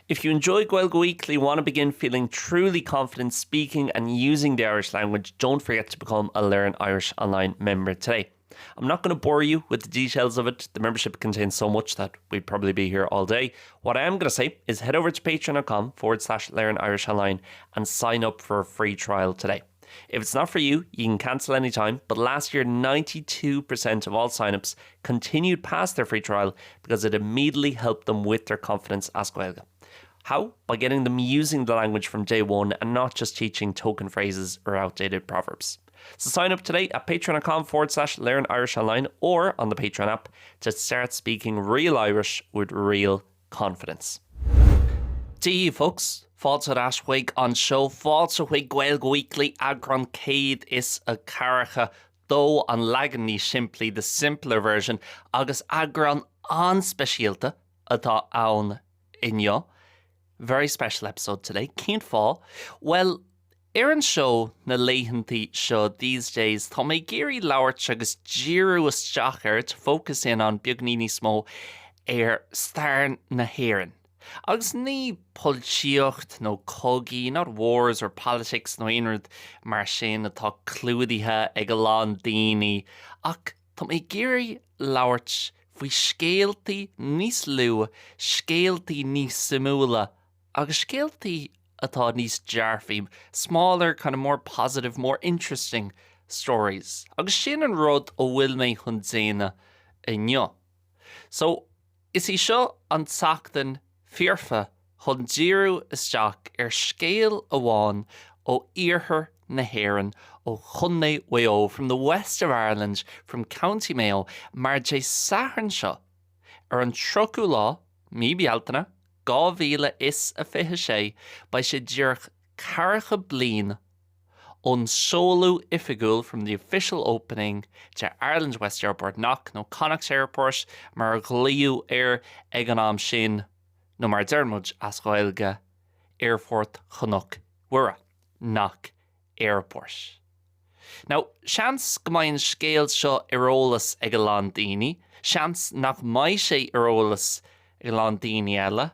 If you enjoy Gaeilge Weekly, want to begin feeling truly confident speaking and using the Irish language, don't forget to become a Learn Irish Online member today. I'm not going to bore you with the details of it. The membership contains so much that we'd probably be here all day. What I am going to say is head over to patreon.com/Learn Irish Online and sign up for a free trial today. If it's not for you, you can cancel anytime, but last year 92% of all signups continued past their free trial because it immediately helped them with their confidence as Gaeilge. How? By getting them using the language from day one and not just teaching token phrases or outdated proverbs. So sign up today at patreon.com/Learn Irish Online or on the Patreon app to start speaking real Irish with real confidence. Dí folks, fáilte ras chuig an show, fáilte chuig Gaeilge Weekly EAGRÁN céad is a Ceathracha, dó an legan NÍOS SIMPLÍ, the simpler version, agus EAGRÁN an speisialta atá ann inniu. Very special episode today. Cín fá? Well, an show na leihantaí seo these days, tá mé géirí labhairt agus díreú isteach to focus in on beagnini smó stairn na hÉireann. Agus ní políocht nó cogaí, not wars or politics nó inard mar sin atá clúdaithe ag a lán daoine, ach tá mé géirí labhairt faoi scéaltaí níos lua, scéaltaí níos simúla, agus scéaltaí atá níos dearfaí, smaller, kind of more positive, more interesting stories. Agus sin an rud ó bhfuil mé chun déine inniu. So, is í seo an teachtain fíorfa chun díreú isteach scéal amháin ó iarthar na hÉireann ó Chunnaigh Wayo from the west of Ireland, from County Mayo, mar dé Ceathracha seo an trochú lá, mí bealtaine, 2026, by sé dúirch Ceathracha Bliain on solo ifigul from the official opening to Ireland's West Airport nach no Connacht Airport mar ghliú ag an am sin no mar dermud as Gaeilge Airport Chnoch Wura nach Airport. Now, seans go mbeidh scéal seo ireolalas ag a lán daoine, seans nach mbeidh sé ireolalas ag a lán daoine eile,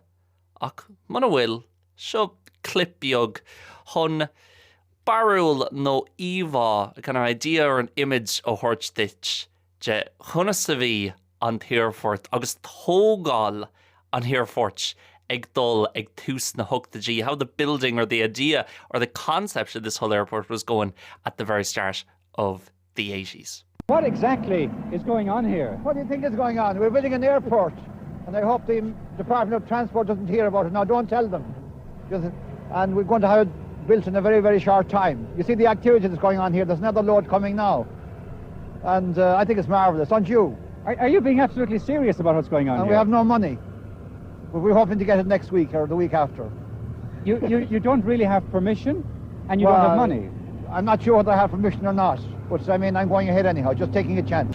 ach mana bhfuil seo clip beag chun barúil nó íomhá, a kind of idea or an image ó thuirt dit de chuna sa bhí an Airport agus tógáil an Airport ag dul ag tús na hugtaí, how the building or the idea or the concept of this whole airport was going at the very start of the 80s. What exactly is going on here? What do you think is going on? We're building an airport, and I hope the Department of Transport doesn't hear about it. Now, don't tell them. And we're going to have it built in a very, very short time. You see the activity that's going on here. There's another load coming now. And I think it's marvellous, don't you? Are you being absolutely serious about what's going on and here? We have no money. But we're hoping to get it next week or the week after. You don't really have permission, and you don't have money? I'm not sure whether I have permission or not. But I mean, I'm going ahead anyhow, just taking a chance.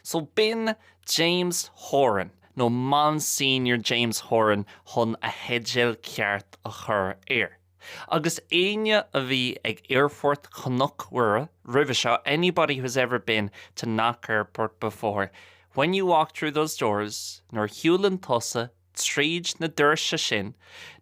So bin James Horan, no Monsignor James Horan, chun a hedgel ceart a chur air. Agus aine a bhí ag Airport Chnoch Wura, Rivishaw, anybody who's ever been to Knock Airport before, when you walk through those doors, nor Hewlin Tussa, tríd na dúirse sin,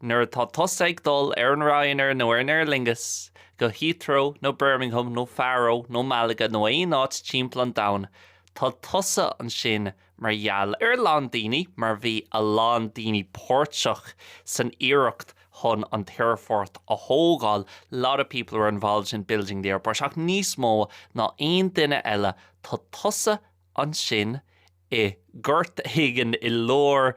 nuair tá tusa ag dul an Ryanair nó ar Aer Lingus, go Heathrow, no Birmingham, no Faro, no Malaga, no aon áit timpeall down, tá tusa an sin mar gheall lán daoine, mar bhí a lán daoine pórteach san iireacht chun an Airport a thógáil. A lot of people were involved in building the airport. Ach níos mó ná aon duine eile, tá tusa an sin gurt higan I lór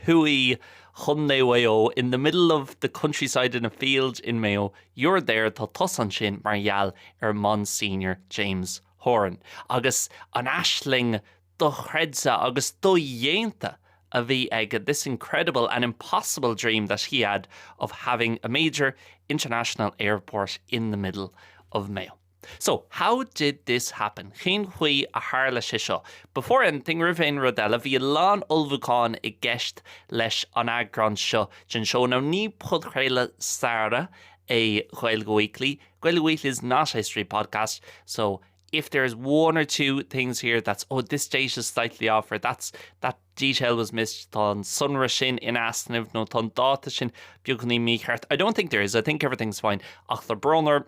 Tui Chunnaigh Wayo in the middle of the countryside in a field in Mayo. You're there tá tusan sin mar gheall Monsignor James Horan. Agus an aisling do chredsa agus do dhéanta a bhí ag this incredible and impossible dream that he had of having a major international airport in the middle of Mayo. So, how did this happen? Chin hui a harla shisho. Before anything, Rivain Rodella, vi lan ulvucán I gest lesh an EAGRÁN sho. Jin show now ni pudchrela Sarah a Gaeilge Weekly. Gaeilge Weekly is not a history podcast, so if there's one or two things here that's, this date is slightly off, or that detail was missed on sunra sin in Aston, no ton data sin, Buchney Meekhart. I don't think there is. I think everything's fine. Achla Brunner,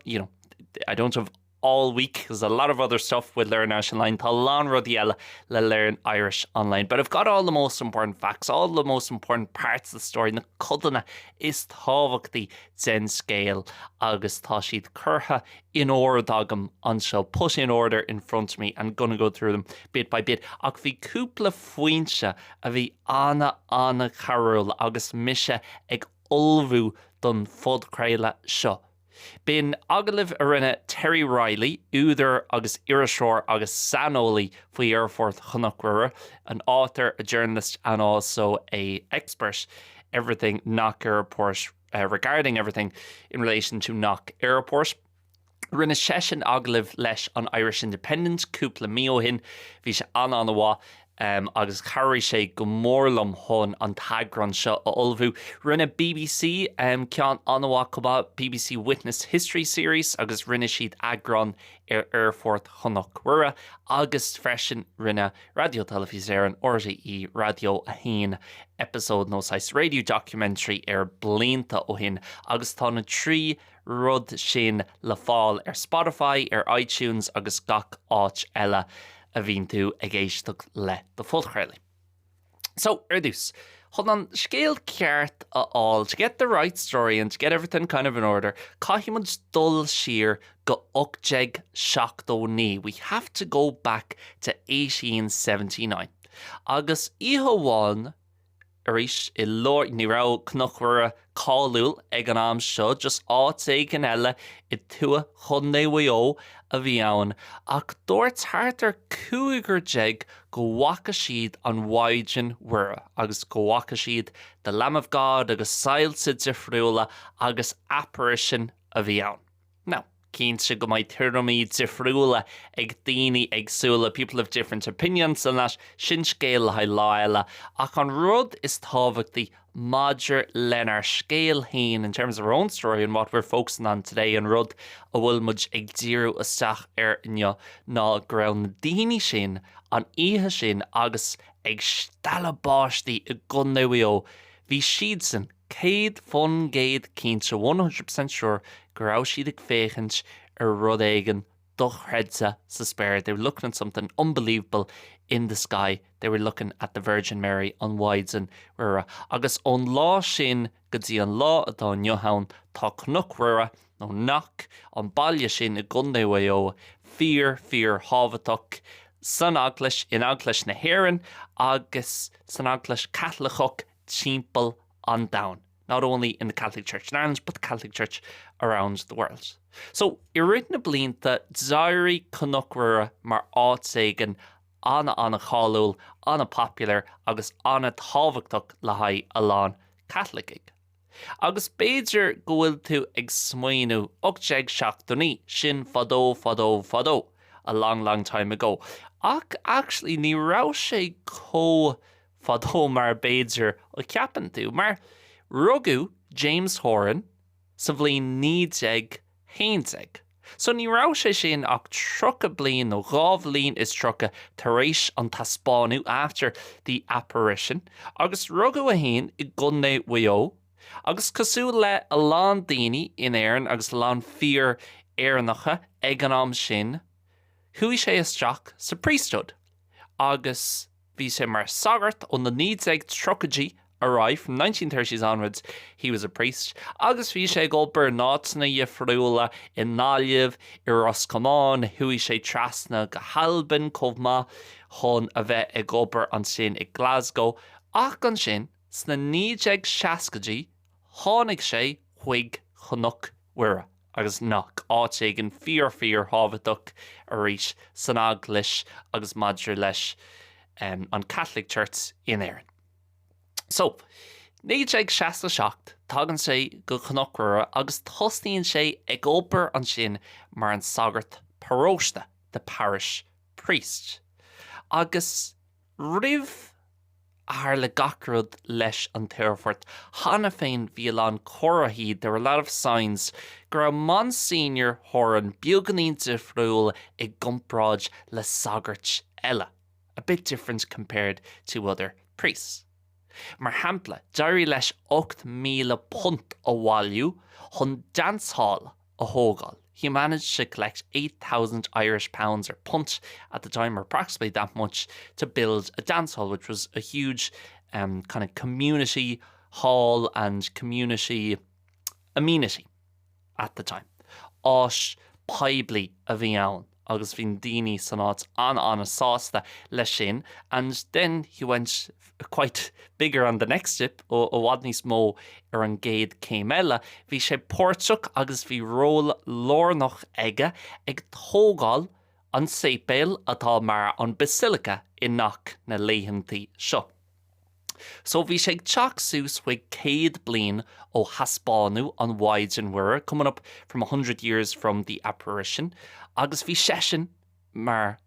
I don't have all week. There's a lot of other stuff with Learn Irish Online. Talon Rodiella le Learn Irish Online. But I've got all the most important facts, all the most important parts of the story. Na codana is tábhachtaí den scale agus tá siad curtha in order dagam anseo, put in order in front of me, and gonna go through them bit by bit. Ach bhí cúpla foinse a bhí Anna Carroll agus mise ag ulbhú don fud creile seo. Been agaliv a rinne Terry Riley, Uther agus Irishore agus Sanoli for Airforth Chunachwara, an author, a journalist, and also a expert, everything Knock Airport, regarding everything in relation to Knock Airport. Rinne session agaliv lesh on Irish independence, cúpla mío hin, bhí sé an agus carry sé go mórlam hon an tagran seo a ulbhú. Rinne BBC cean anhaá cobá BBC Witness History Series agus rinne siad EAGRÁN Airforth Chunachwara agus freisin rinne radio televiséirean RTE radio a hain episode nósáis radio documentary blianta ó hin agus tá na trí rud sin le fáil Spotify, iTunes agus gach áit eile a bhín tú ag éisteach le do fudchréile. So, dús, hold on scale ceart all to get the right story and to get everything kind of in order. Caithimid dul sheer go 8 We have to go back to 1879. Agus ihawan Arish I Lord ní rá cnochhuire cáúil ag an am seo just áit éigen eile I tua chunnéhuió a bhí ann ach dúirt hartar cúigur jeig go bhaca siad an waidin huire agus go bhaca siad the Lamb of God agus sailsa difriúla agus apparition a bhí ann. Now, cínse go mbeidh tireomí difriúla ag daoine agsúla, people have different opinions on that, sin scéal ha láile ach an rud is tábhachtaí Madger Lenar scale hain in terms of our own story and what we're focusing on today and rud a bhfuil muid ag díreú isteach inne ná ground daoine sin an ihe sin agus ag stalabáistí I gunnéhuió bhí siad san céad fun géad cínse 100% sure go raibh siad ag féchant rud éigen dochredsa sa spéir. They were looking at something unbelievable in the sky. They were looking at the Virgin Mary on Wides Rura. Agus on lá sin go dtí an lá atá nniuhann tá cnuchhuire nó nach an bailile sin I gunnéhuió fear hábhatach san aglas in aglas na hÉireann agus san aglas Catholic timpeall an down. Not only in the Catholic Church in Ireland, but the Catholic Church around the world. So, I written a blianta Zairi Cnuchwara mar áitségan anna cháúil, anna popular, agus anna tábhachtach le haid a lán Catholic. Agus béidir go bhfuil tú ag smaoinú 8 sin fadó, a long time ago. Ach, actually, ní rá sé fadó mar béidir ó ceapan tú, mar Rugu James Horan sa bhliain 19 So ní rá sé sin ach trocha bliain nó gábhlín is trocha tar éis an taspáinú after the apparition agus rugu a hain I gunnéhuió agus cosú le a lán daoine in éireann agus lán fear éireannacha ag an am sin hui sé isteach sa priesthood agus bhí sé mar sagart on the trochadí arrived from 1930s onwards. He was a priest. Agus bhí sé gulper nátsna difriúla in náliamh I Roscommon, hui sé trasna go halban comhma chun a bheith ag gulper an sin I Glasgow. Ach an sin, sna 1960 tháinig sé chuig Cnuchhuire agus nach áitségan fear hábhatach a rís san aglis agus Madger leis an Catholic Church in Éireann. So, 1967 tagann sé go Cnuchhuire agus tosnaíonn sé ag obair an sin mar an sagart paróiste, the parish priest. Agus rih ar le gacrod leis an Teirfort. Hanna féin bhíán choraí, there were a lot of signs. Gur Monsignor Horan buganín difriúil I gumpráid le sagart eile. A bit different compared to other priests. Mar hampla, dairí leis 8,000 punt a bhailiú, chun dance hall a hógáil. He managed to collect 8,000 Irish pounds or punt at the time, or approximately that much, to build a dance hall, which was a huge kind of community hall and community amenity at the time. Ás paibli a bhí ann, agus bhín daoine san áit an a sásta le sin, and then he went quite bigger on the next step, ó bhhad níos mó ar an géad céim eile. Bhí sé pórteach agus bhí ról lornach aige ag tógáil an sépéal atá mar an basilica inach na léihantaí seo. So bhí sé ag teach sús chuig 100 bliain ó haspáinú an Waidin Mhuire, coming up from 100 years from the apparition, agus bhí sesin mar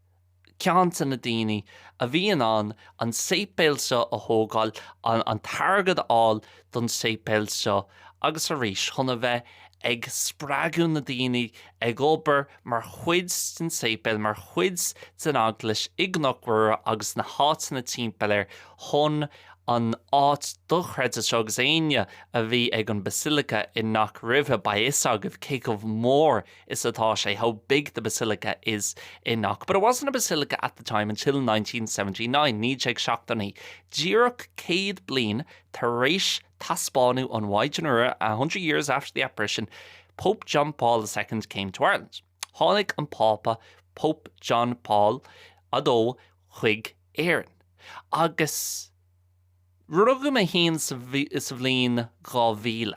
ceanta na daoine a bhíon an sépéal seo a thógáil, an targad áil don sépéal seo, agus a rís chuna bheith ag sprágiú na daoine ag obair mar chuid den sépéal, mar chuid den aglis ag Gnocmhuire agus na háit na timpealir chun an áit dochreid agus aine a bhí ag an basilica in nach ribhe ba isag of cake of more is atá sé how big the basilica is in nach. But it wasn't a basilica at the time until 1979. Ní ag seachtaí. Díreach 100 bliain tar éis taspáinú an Waidin Mhuire 100 years after the apparition, Pope John Paul II came to Ireland. Tháinig an Papa Pope John Paul adó chuig éireann. Agus rugam a hín sa bhliain 2000.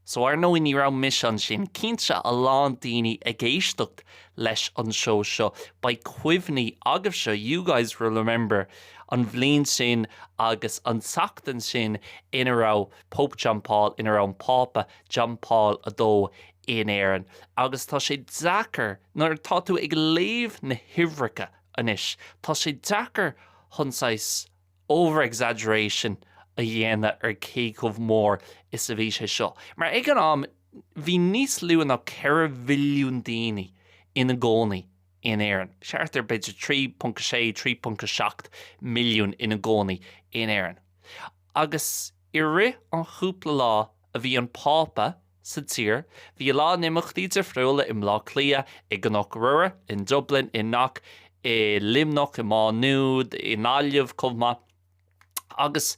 So ar nó ní rá mis an sin, cínte a lán daoine ag éisteacht leis an show seo by cuimhní agah seo. You guys will remember an bhliain sin agus an sachtan sin ina rá Pope John Paul, ina rá an Papa John Paul adó in éireann. Agus tá sé dachar, nuair tá tú ag léamh na himhreacha anis, tá sé dachar chunáis over-exaggeration a dhéana ar céicomh mór is a bhí sé seo. Mar ag an am, bhí níos luúin ná 4 bhilliún daoine ina gcónaí in éireann. Seartar beidir 3.6, 3.7 milliún ina gcónaí in éireann. Agus I rith an chúpla lá a bhí an Papa sa tír, bhí lá nimachtaí de friúla im lá clia I Gnocmhuire, in Dublin, in Knock, I Limnach, I Maynooth, in Naillimh, Cumma. Agus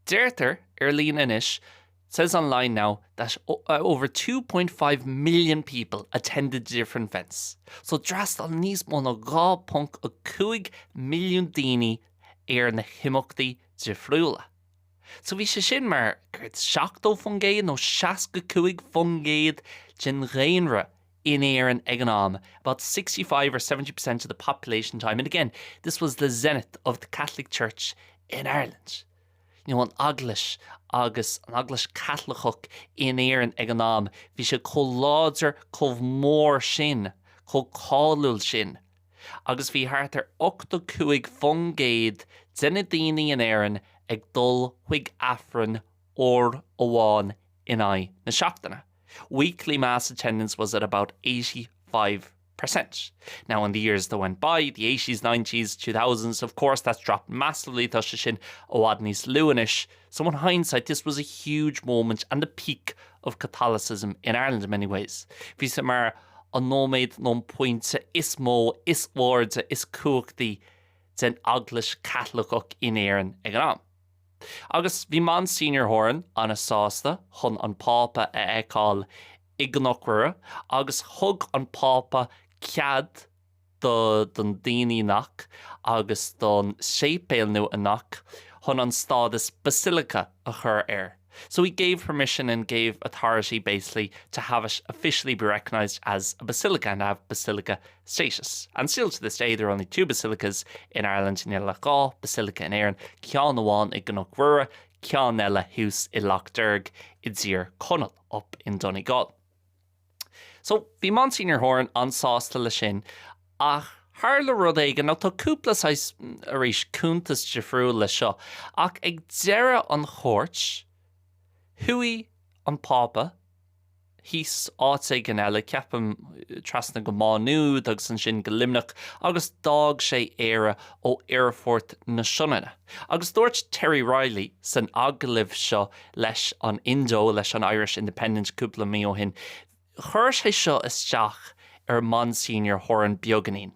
Deirtar líon inis says online now that over 2.5 million people attended different events. So drastal níos mó na 2.5 milliún daoine ar na himachtaí de friúla. So bhí sé sin mar gurt 7 fungéad nó 65 fungéad den réonra in éireann ag an am, about 65 or 70% of the population time. And again, this was the zenith of the Catholic Church in Ireland. You know, an aglis agus an aglis Catholicach in éireann ag an am, bhí sé chomh láidir chomh mór sin, chomh cáiliúil sin. Agus bhí thart ar 85 fungéad dena daoine in éireann ag dul chuig affran or amháin in aghaidh na seachtaine. Weekly mass attendance was at about 85%. Now, in the years that went by, the 80s, 90s, 2000s, of course, that's dropped massively. Tá sé sin óhad níos luúinis. So in hindsight, this was a huge moment and the peak of Catholicism in Ireland in many ways. Bhí sé mar an nóméid non pointe is mó, is lorda, is cuachtaí den aglis Catholicach in éireann ag an am. Agus bhí Monsignor Horan an a sásta chun an Papa a eáil I Gnocmhuire, agus thug an Papa cead don daoine nach agus don sépéal nu anach chun an stádas basilica a chur air. So he gave permission and gave authority basically to have it officially be recognised as a basilica and have basilica status. And still to this day, there are only 2 basilicas in Ireland, in Gaeilge, Basilica in Éireann, Ceann Amháin I Gnocmhuire, Ceann Ella Hús I Lochderg, I Dír Conall up in Donegal. So bhí Monsignor Horan an sásta le sin ach Harla rud éige ná tá cúpla sais a rís cúntas de friúil le seo ach ag deire an chóirt hui an pápa hís áit gan eile ceapam trasna go máú agus an sin go limnach agus dág sé éire ó Airfort na Sionanna. Agus dúirt Terry Riley san aglaibh seo leis an Indo leis an Irish Independence cúpla mí ó hin. Chuir sé seo isteach Monsignor Horan Bioganin.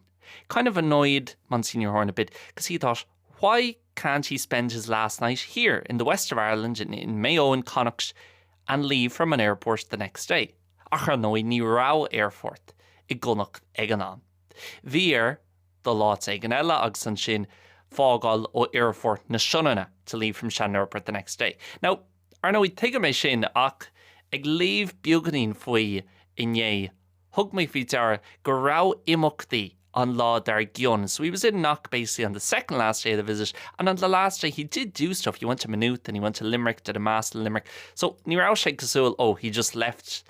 Kind of annoyed Monsignor Horan a bit because he thought, why can't he spend his last night here in the west of Ireland in Mayo and Connacht and leave from an airport the next day? Ach annoy ní rá airport I gunach ag an am. Bhí the láit ag an eile agus an sin fágáil ó Airfort na Sionanna to leave from Shannon Airport the next day. Now, arno I teige mé sin ach ag leave Bioganin faoi inné hug mé fi deara go rá imachtaí on law dar gion. So he was in Knock basically on the second last day of the visit, and on the last day he did do stuff. He went to Maynooth and he went to Limerick, did a mass in Limerick. So ní rá sé cosúil, oh, he just left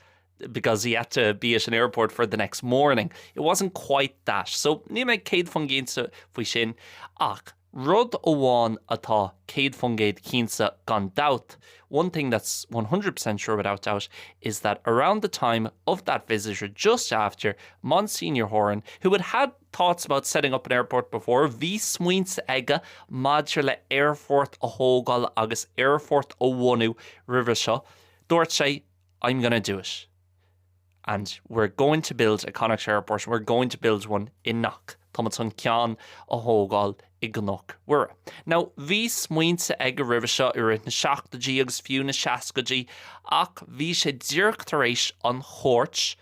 because he had to be at an airport for the next morning. It wasn't quite that. So ní mé céad fan génsa faoi sin ach rud óháin atá céad fan géad cínsa gan doubt. One thing that's 100% sure without doubt is that around the time of that visit, or just after, Monsignor Horan, who had thoughts about setting up an airport before, bhí smuointe aige maidir le Airfort a hógáil agus Airfort ó bhunú river seo, dúirt sé, I'm going to do it. And we're going to build a Connacht airport. We're going to build one in Knock. Thomason cean a hógáil I gnách wura. Now, bhí smuointe ag river seo ar na 70 agus fiú na 60 ach bhí sé díreachtar éis an chóirt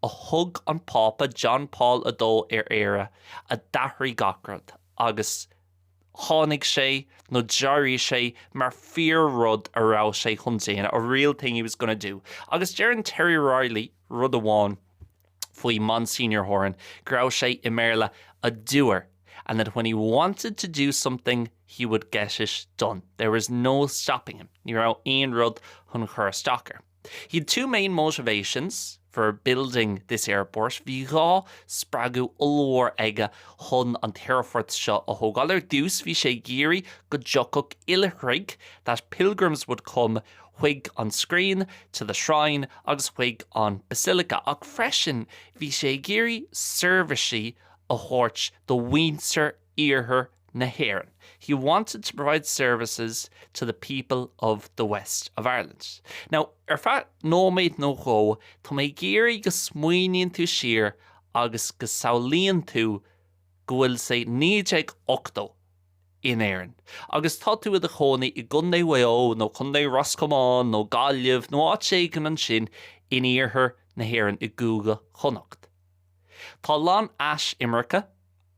a thug an pápa John Paul Adó ar éire a dathraí gacrad agus tháinig sé nó dearí sé mar fear rud a rá sé chun déana, a real thing he was going to do. Agus dearan Terry Riley rud amháin faoi Monsignor Horan, grá sé I méarla a doer, and that when he wanted to do something, he would get it done. There was no stopping him. Ní rá aon rud chun chur stocker. He had two main motivations for building this airport. Bhí rá spragu ulóir aige chun an Airfort seo a hógáil ar dús bhí sé géirí go dteochadh ilithrig that pilgrims would come chuig on screen to the shrine agus chuig on basilica ach freisin bhí sé géirí servicey a chóirt do Windsor Iarthar na hÉireann. He wanted to provide services to the people of the west of Ireland. Now, ar feadh nóméid nó chó, tá mé géirí go smuoiníonn tú siar agus go saolíonn tú go bhfuil sé 98 in éireann. Agus tá tú a chónaí I gundé Weo, nó chundé Roscommon, nó Gaillimh, nó áit sé gan an sin in Iarthar na hÉireann I gúga chonacht. Tá lán as Imreacha,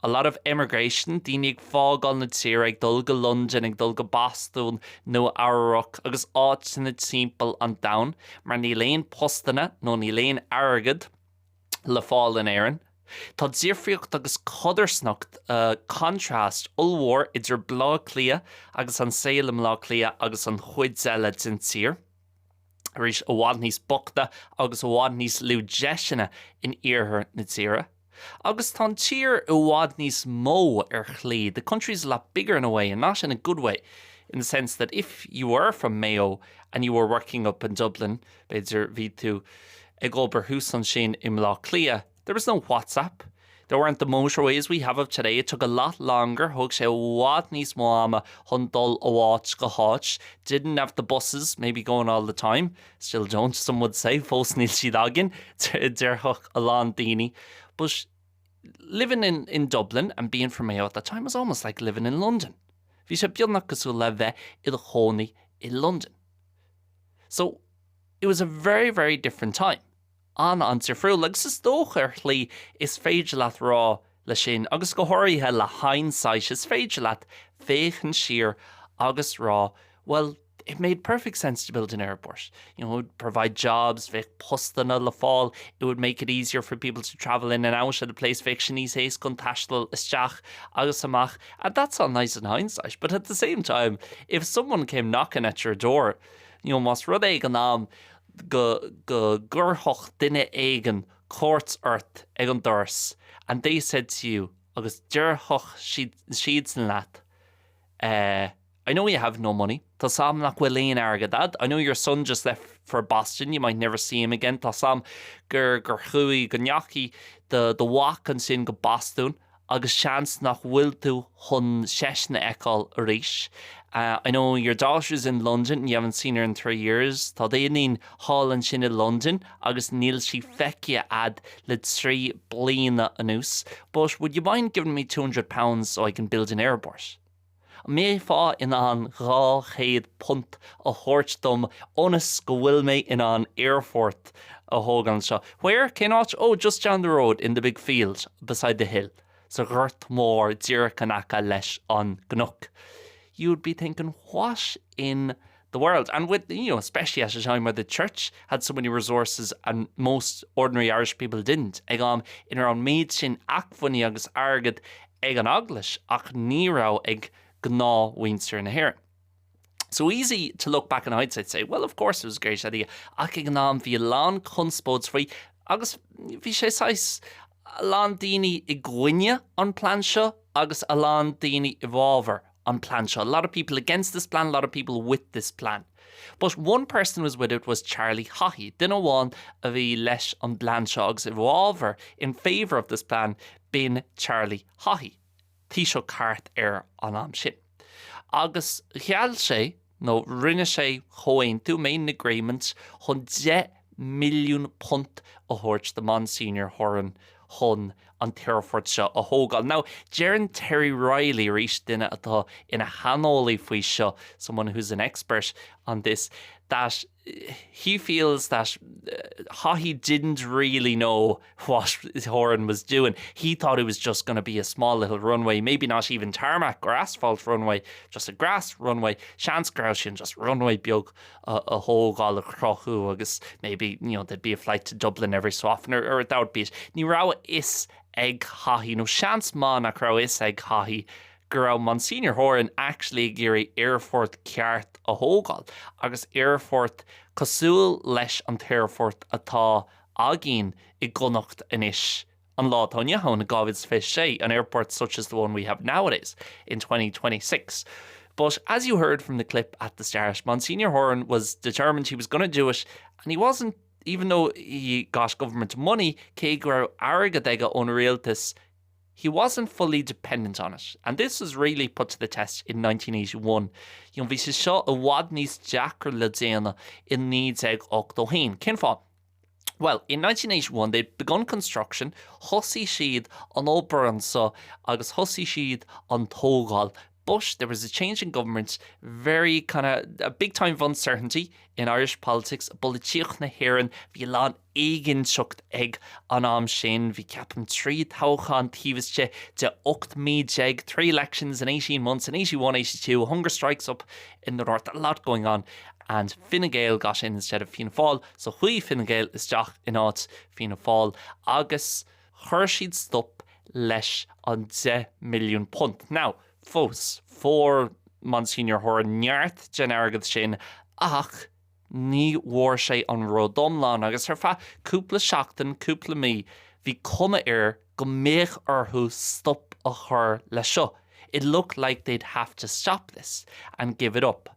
a lot of immigration, daoine ag fágáil na tíre ag dul go London, ag dul go Boston, nó Arroch, agus áit sin na timpeall an domhan, mar ní léon postanna nó ní léon airgid le fáil in éireann. Tá díofriocht agus codarsnacht contrast ulmhór idir Blá Clia agus an Salem Lá Clia agus an chuid eile den tír. Rís a bhád níos bochta agus a bhád níos lúdeisina in Iarthar na tíre. Agus tá tír a bhád níos mó ar chlí. The country's a lot bigger in a way, and not in a good way, in the sense that if you were from Mayo and you were working up in Dublin, beidir bhí tú ag obair hús an sin in Lá Clia, there was no WhatsApp. There weren't the motorways we have of today. It took a lot longer. Thug sé bhád níos mó ama chun dul ó bháit go háit. Didn't have the buses maybe going all the time. Still don't, some would say. Fós níl siad agin dearthach a lán daoine. But living in Dublin and being from Mayo at that time was almost like living in London. Bhí sé beagnach cosúil le bheith I do chónaí in London. So it was a very, very different time. An tír friúil agus is dócha ar chlí is féidir leat rá le sin agus go háirithe le hindsight is féidir leat féchann siar agus rá, well, it made perfect sense to build an airport. You know, it would provide jobs, bheith postanna le fáil, it would make it easier for people to travel in and out of the place bheith sin níos éis gon taistil isteach agus amach, and that's all nice in hindsight, but at the same time, if someone came knocking at your door, you know, mas rud ag an am go gurthach duine éigen courts earth ag an dors, and they said to you, agus dearthach siad san leat. I know you have no money. Tá sam nach bhfuil airgad dad. I know your son just left for Boston. You might never see him again. Tá sam gur chuí go neachi the walk an sin go Boston agus chance nach bhfuil tú chun seisna eáil a ríis. I know your daughter's in London and you haven't seen her in 3 years. Tá déanaín hall an sin in London agus níl si feice ad le 3 bliana anús. But would you mind giving me £200 so I can build an airport? Mé fá in an £200 a thuirt dom onas go bhfuil mé in an airport a thógan seo. Where? Cannot? Oh, just down the road in the big field beside the hill. So ghurt mór díreachanacha leis an gnuk. You'd be thinking, what in the world? And with, especially at a time where the church had so many resources and most ordinary Irish people didn't. Ag in our own méid sin achfunny agus argad ag an aglis ach ní rá ag gná winster in a hair. So easy to look back in hindsight and say, well, of course it was a great idea. Ach ag gnám bhí lán conspóds faoi agus bhí sé sais lán daoine I gcuine an plan seo agus a lán daoine evolver on plan seo. A lot of people against this plan, a lot of people with this plan. But one person was with it was Charlie Haughey. Dino one a bhí leis an plan seo agus evolver in favour of this plan bin Charlie Haughey. Taoiseach cart an am sin. Agus cheall sé, no rinne sé choin tú main agreement chun £10 million a thuirt the Monsignor Horan chun an Terfort seo a thógáil. Now, Jaron Terry Riley reached duine atá ina hanolaí faoi seo, someone who's an expert on this, that he feels that Haughey didn't really know what Horan was doing. He thought it was just going to be a small little runway, maybe not even tarmac or asphalt runway, just a grass runway, seans grouchin, just runway beag a thógáil a crochu agus maybe, there'd be a flight to Dublin every so often or that would be it. Ní rá is ag Haughey, no seans má nach rá is ag Haughey gur Monsignor Horan actually géirí airport ceart a thógáil agus airport cosúil leis an airport atá agin I gconacht inis an lá tónne hon a Gavid's fish sé, an airport such as the one we have nowadays in 2026. But as you heard from the clip at the start, Monsignor Horan was determined he was going to do it, and he wasn't, even though he got government money, cé gur airgad ag an réaltas, he wasn't fully dependent on it. And this was really put to the test in 1981. Bhí sé seo a bhfad níos deachar le déana in níos ag 8 Cén fá? Well, in 1981, they'd begun construction, thosaigh siad an Oberon sa agus thosaigh siad an tógáil. But there was a change in government, very kind of a big time of uncertainty in Irish politics. Bolíoch na hÉireann bhí lán éigin seacht ag an am sin, bhí ceapan 3 toghchan tíbhaiste de 8 míd 3 elections in 18 months, in 81, 82, hunger strikes up in the north, a lot going on. And Fine Gael got in instead of Fianna Fáil, so hui Fine Gael is deach in áit Fianna Fáil, agus chuir siad stop leis an £10 million. Now, fós, for Monsignor Horan neart gen airgad sin, ach ní mhór sé an rodomláin agus ar fa cúpla seachtain, cúpla mí, bhí cuma go méach orthú stop a chur le seo. It looked like they'd have to stop this and give it up.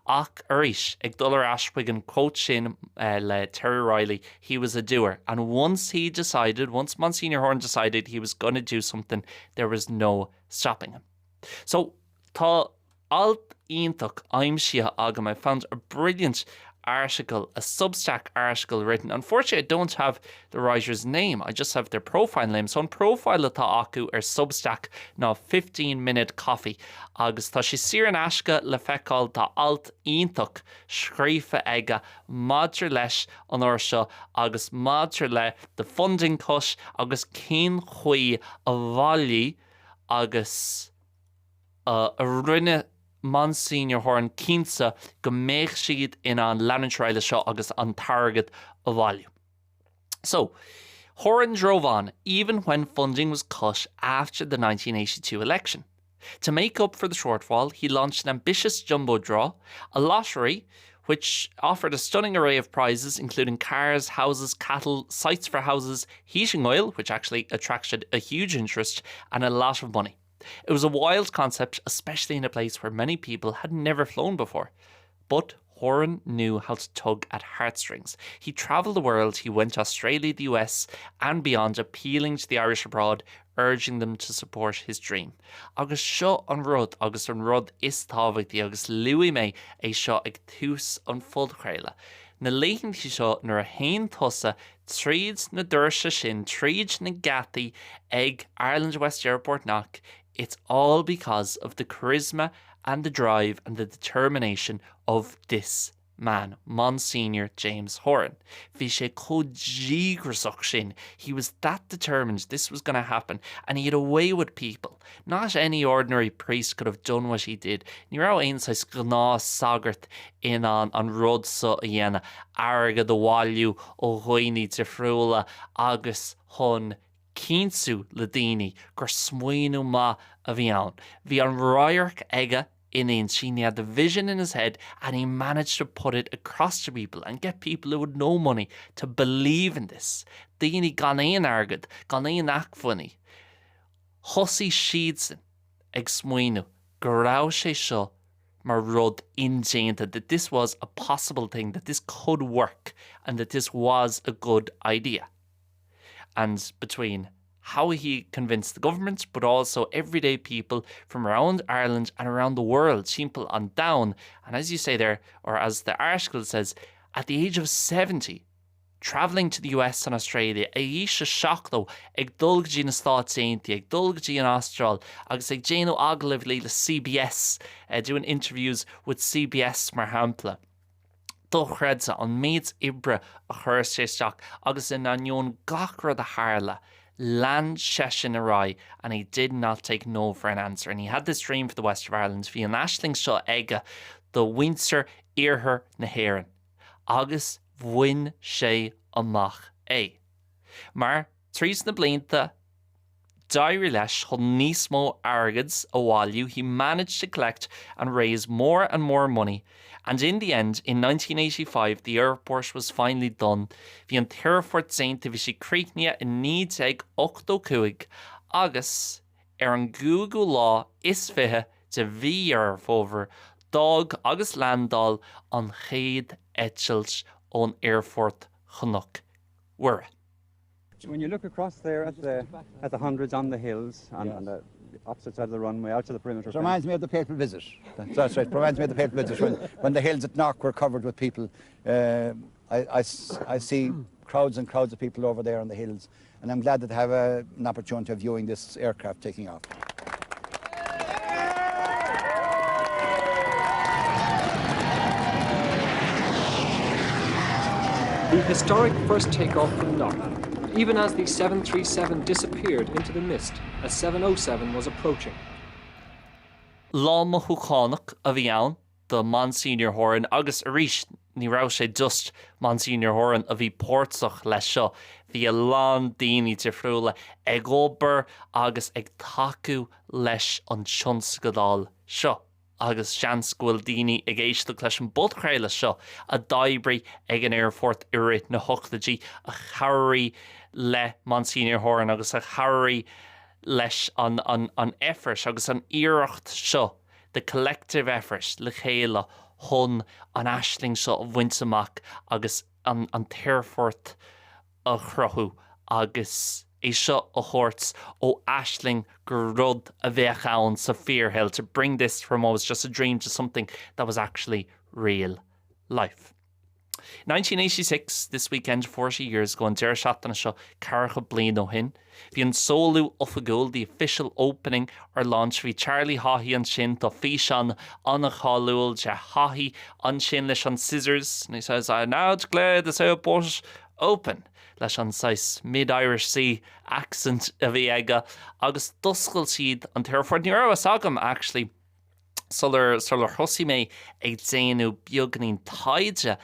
Ach arish, ag dullar ashwig quote sin le Terry Riley, he was a doer. And once Monsignor Horan decided he was going to do something, there was no stopping him. So, tá alt ionach aimsithe agam. I found a brilliant article, a Substack article written. Unfortunately, I don't have the writer's name. I just have their profile name. So, on profile atá acu Substack ná 15-minute coffee. Agus tá sé siar an asca le feicáil tá alt ionach scríofa aige maidir leis an uair seo agus maidir le the funding cut agus cén chuí a bhailí agus a rinne Monsignor Horan cínsa go méich siad in an leanantraile seo agus an target a bhailú. So, Horan drove on even when funding was cut after the 1982 election. To make up for the shortfall, he launched an ambitious jumbo draw, a lottery which offered a stunning array of prizes, including cars, houses, cattle, sites for houses, heating oil, which actually attracted a huge interest, and a lot of money. It was a wild concept, especially in a place where many people had never flown before. But Horan knew how to tug at heartstrings. He travelled the world, he went to Australia, the US and beyond, appealing to the Irish abroad, urging them to support his dream. Agus seo an rud is tábhachtí agus luí mé é seo ag tús an fudchréile. Na léithintí seo nuair a haon tusa tríd na doirse sin, tríd na gataí ag Ireland West Airport nach, it's all because of the charisma and the drive and the determination of this man, Monsignor James Horan. Bhí sé códígrasach sin. He was that determined this was going to happen, and he had a way with people. Not any ordinary priest could have done what he did. Ní rá aonsáis gná sagart in an rud sa a dhéana, airge do bháiliú ó dhaoine de friúla agus hon Cínsú le daoine gur smaoinú ma a bhí ann. Bhí an roiarc aige in Aintree. He had the vision in his head and he managed to put it across to people and get people who had no money to believe in this. Daoine gan éon argad, gan éon acmhainní. Thosaigh siad sin ag smaoinú gur raibh sé seo mar rud indéanta, that this was a possible thing, that this could work and that this was a good idea. And between how he convinced the government, but also everyday people from around Ireland and around the world, simple and down. And as you say there, or as the article says, at the age of 70, travelling to the US and Australia, a isha shock though, ag dulgdí na Stáit Aontaithe, ag dulgdí in Austral, agus ag déanú aglah le CBS, doing interviews with CBS mar hampla. Dochredsa an méid ibre a chur séisteach agus in anion gachra de Harla, land session awry, and he did not take no for an answer. And he had this dream for the west of Ireland. Bhí an aisling seo aige the Windsor Iarthar na Héireann. Agus bhain sé amach é. Mar trís na blianta dairi leis chun níos mó argads a bháiliú, he managed to collect and raise more and more money. And in the end, in 1985, the airport was finally done. Bhí an Tirfort Saint bhí sé críicne in 1985 agus an Google lá is fithe de bhí fómhar dog agus landál an chéad eitilt ón airport chunach uair. When you look across there at the hundreds on the hills and on the opposite side of the runway out to the perimeter. It reminds me of the Papal Visit. That's right. It reminds me of the Papal Visit when the hills at Knock were covered with people. I see crowds and crowds of people over there on the hills, and I'm glad that I have an opportunity of viewing this aircraft taking off. The historic first takeoff from Knock. Even as the 737 disappeared into the mist as 707 was approaching. Lá Chucánach a bhí ann, the Monsignor Horan, agus arís ní rá sé just Monsignor Horan a bhí pórtach leis seo. Bhí a lán daoine de friúla ag obair agus ag taú leis an tionscadal seo. Agus seans gohfuil daoine ag éisteach leis an budchréile seo a d'oibriú ag an airport irid na hochtaidí a chairí le Monsignor Horan agus a chairí leis an effort agus an iirecht seo, the collective effort le chéile chun an aisling seo a bhaint amach agus an Tirfort a chruthú agus é seo a chóirt ó aisling gur rud a bheith ann sa fearhell to bring this from what was just a dream to something that was actually real life. 1986, this weekend, 40 years ago, in Ceathracha seo carcha bliain ó hin. Bhí an solú ofaigúil, the official opening or launch, bhí Charlie Haughey an sin tá fís an a cháúil de Haughey an sin leis an scissors. And he says, I now declare this airport open. Leis an sais mid-Irish Sea accent a bhí aige agus doscail siad an Tirfort. Ní raibh agam actually sular thosaigh mé ag déanú beagnaín taide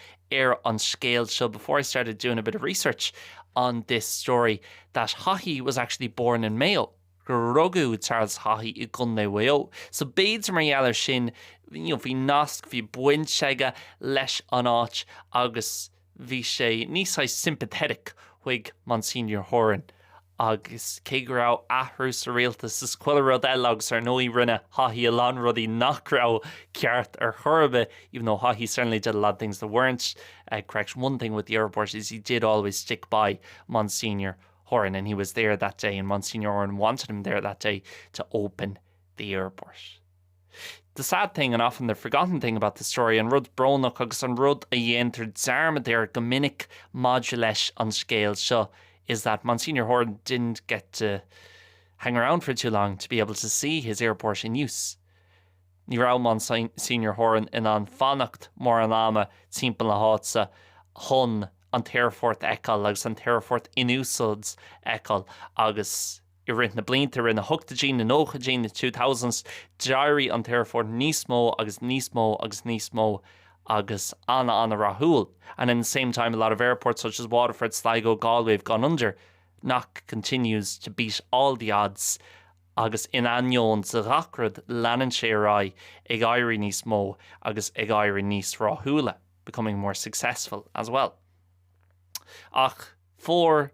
on scale show before I started doing a bit of research on this story that Haughey was actually born in Mayo. Grogu Charles Hahi I gunne weo. So beids mar shin, fi nasc fi buinchega lesh an áit agus vi sé nísai sympathetic huig Monsignor Horan. Agus cégrá ahrú sa réaltas sa scoil rud ealagus nóí rinne Hahi a lan rudí nachrá ceart chorbe, even though Hahi certainly did a lot of things that weren't correct. One thing with the airport is he did always stick by Monsignor Horan, and he was there that day, and Monsignor Horan wanted him there that day to open the airport. The sad thing, and often the forgotten thing about the story, and rud bronach agus an rud a dhéantar zarma there gomininic modulesh on scale seo, is that Monsignor Horan didn't get to hang around for too long to be able to see his airport in use. Ní rá Monsignor Horan in an fannacht mór an ama timpeall na háitsa hon an Terrafort ecal agus an Terrafort inúsods ecal agus I rint na blinta rinne hugtagin na nóchagin na 2000s diary an Terrafort níos mó agus níos mó agus níos mó agus Anna Rahul. And in the same time, a lot of airports such as Waterford, Sligo, Galway have gone under. Knock continues to beat all the odds. Agus in anion sa racrad lanan sé rai ag éirí níos mó agus ag éirí níos ráthúla, becoming more successful as well. Ach, for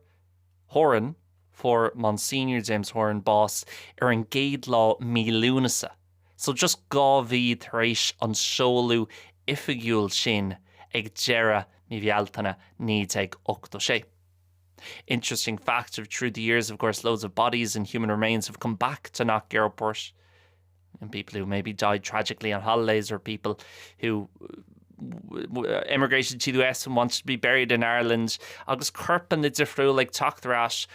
Horan, for Monsignor James Horan boss, an géad lá mílúnasa. So just gáví taréis an seolú ifigiúil sin ag deireadh ní bhealtaine níd ag 86. Interesting fact of through the years, of course, loads of bodies and human remains have come back to Knock Airport. And people who maybe died tragically on holidays, or people who emigrated to the US and wanted to be buried in Ireland. Agus curpan the difriú like Ceathracha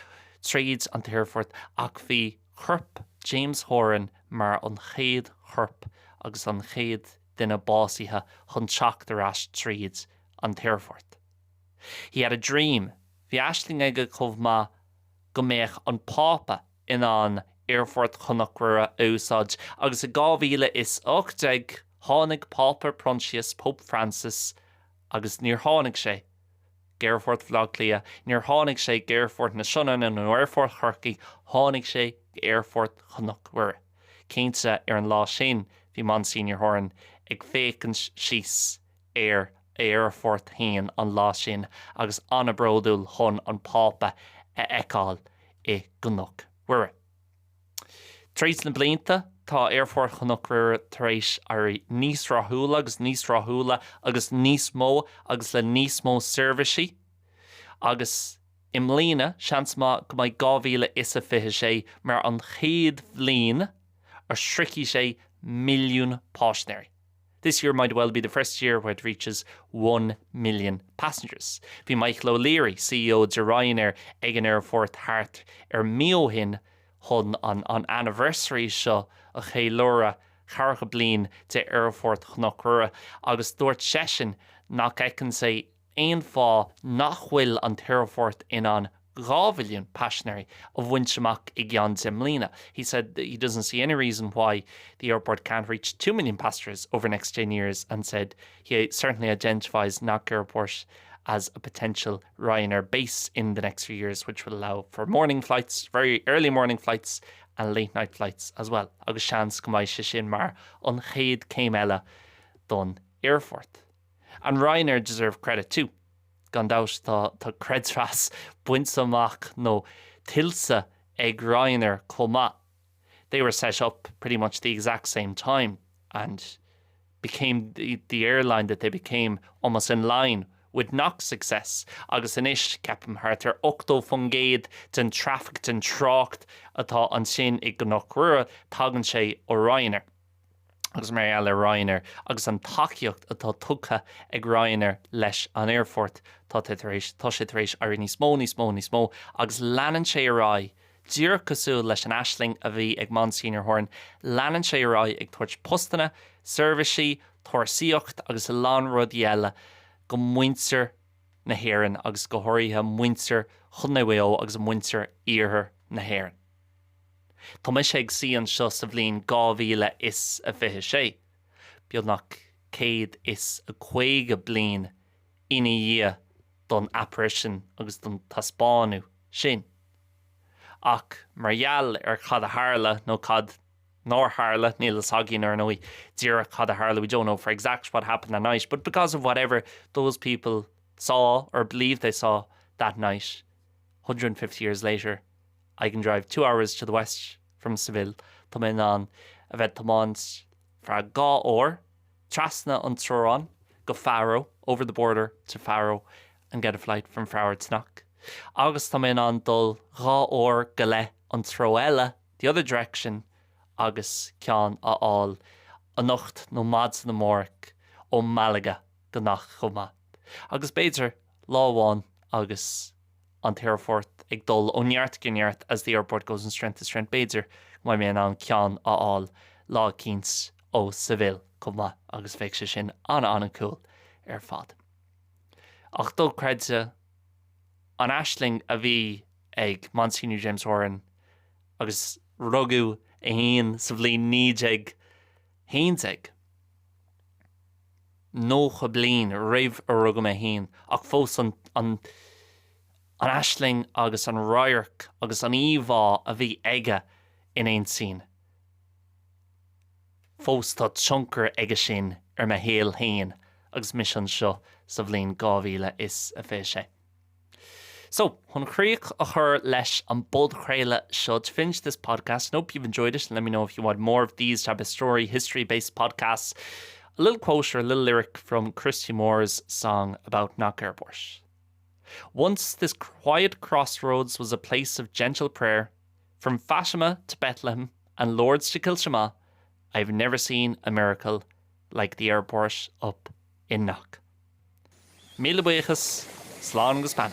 trades an Terrafort ach bhí curp James Horan mar an chéad curp agus an chéad dina básithe chun Ceathracha trades an Terrafort. He had a dream. Bhí aisling aige chomh go méach an pápa in an airport chunachhuire úsáid agus a 2018 tháinig Pápa Pontius Pope Francis agus níor tháinig sé Airport Vloglia, níor tháinig sé Airport na Shannon an Airport Churcaí, tháinig sé Airport chunachhuire. Cénta an lá sin bhí Monsignor Horan ag fécinn síos Airport hain an lá sin agus anna bródúil chun an pápa eicáil I gnachhuire. Tréis na blianta tá Airport chunachhuire taréis ar níos ráthúla agus níos mó agus le níos mó serviceí agus im lína seans má go mbeidh 2026 mar an chéad bhliain ar sricí sé milliún páisnéir. This year might well be the first year where it reaches 1 million passengers. Bhí Michael O'Leary, CEO de Ryanair, ag an airport thart míohin chun an anniversary seo a chéilóra charcha bliain de airport chunachhuire agus dúirt sesin nach ecinn sé aon fá nach bhfuil an Terrafort in an 2 million passenger of Winchamack Igyan Zemlina. He said that he doesn't see any reason why the airport can't reach 2 million passengers over the next 10 years, and said he certainly identifies Knock Airport as a potential Ryanair base in the next few years, which will allow for morning flights, very early morning flights and late night flights as well. Agus seans go mbeidh sé sin mar an chéad céim eile don airport. And Ryanair deserve credit too. Gandát tá credras buinsamach nó tilsa ag Ryanair comá. They were set up pretty much the exact same time and became the airline that they became almost in line with Knock's success. Agus inis ceapim hartar 8 fungéad den traffic den trácht atá an sin ag gnachhuire tagann sé ó Ryanair. Agus mar eile Ryanair agus an takeíocht atá tugtha ag Ryanair leis an airport tá sé tar éis ar níos mó agus leanan sé a rá dír cosúil leis an aisling a bhí ag Monsignor Horan, leanan sé a rá ag tuairt postanna, serviceí, tuairisíocht agus a lán rudí eile go muintir na hÉireann agus go háirithe muintir chunnaigh agus muintir iarthar na hÉireann. Tá mé sé ag síon seo sa bhliain 2026. Beag nach 150 bliain ina dhia don apparition agus don taspáinú sin. ach margheall cad a Harla no cad nor Harla, níl sagin or no Dira cad a Harla. We don't know for exact what happened that night, but because of whatever those people saw or believed they saw that night, 150 years later, I can drive 2 hours to the west from Seville, come in on a vet tamans fra ga or Trasna on Troran, go Faro, over the border to Faro, and get a flight from Faro to Knock. August come in on dul ga or gale on Troella, the other direction, agus cean a all, a nocht no mads na mork, o Malaga, go nach chuma. Agus beidir, láháin agus an Terrafort ag dul onneart gynneart as the airport goes in strength to strength beidir, my man an cean a all, lá kins o Seville, cuma agus feic se sin an cool fad. Ach dul creidse an ashling a bhí ag Monsignor James Horan agus rugu a hén sa bhliain níd ag héns ag. No go bliain raibh a rugam a hén ach fós an ashling agus an roiarc agus an íomhá a bhí aige in ein sin. Fós tá tionkar aige sin me héal héin agus mis an seo sa bhliain 2000 is a fé sé. So, hon chríoch a chur leis an bud chréile seo to finish this podcast. Hope you've enjoyed it. Let me know if you want more of these type of story, history-based podcasts. A little quote or a little lyric from Christy Moore's song about Knock Airport. Once this quiet crossroads was a place of gentle prayer. From Fatima to Bethlehem and Lourdes to Kilshama, I've never seen a miracle like the airport up in Knock. Míle buíochas, slán agus span.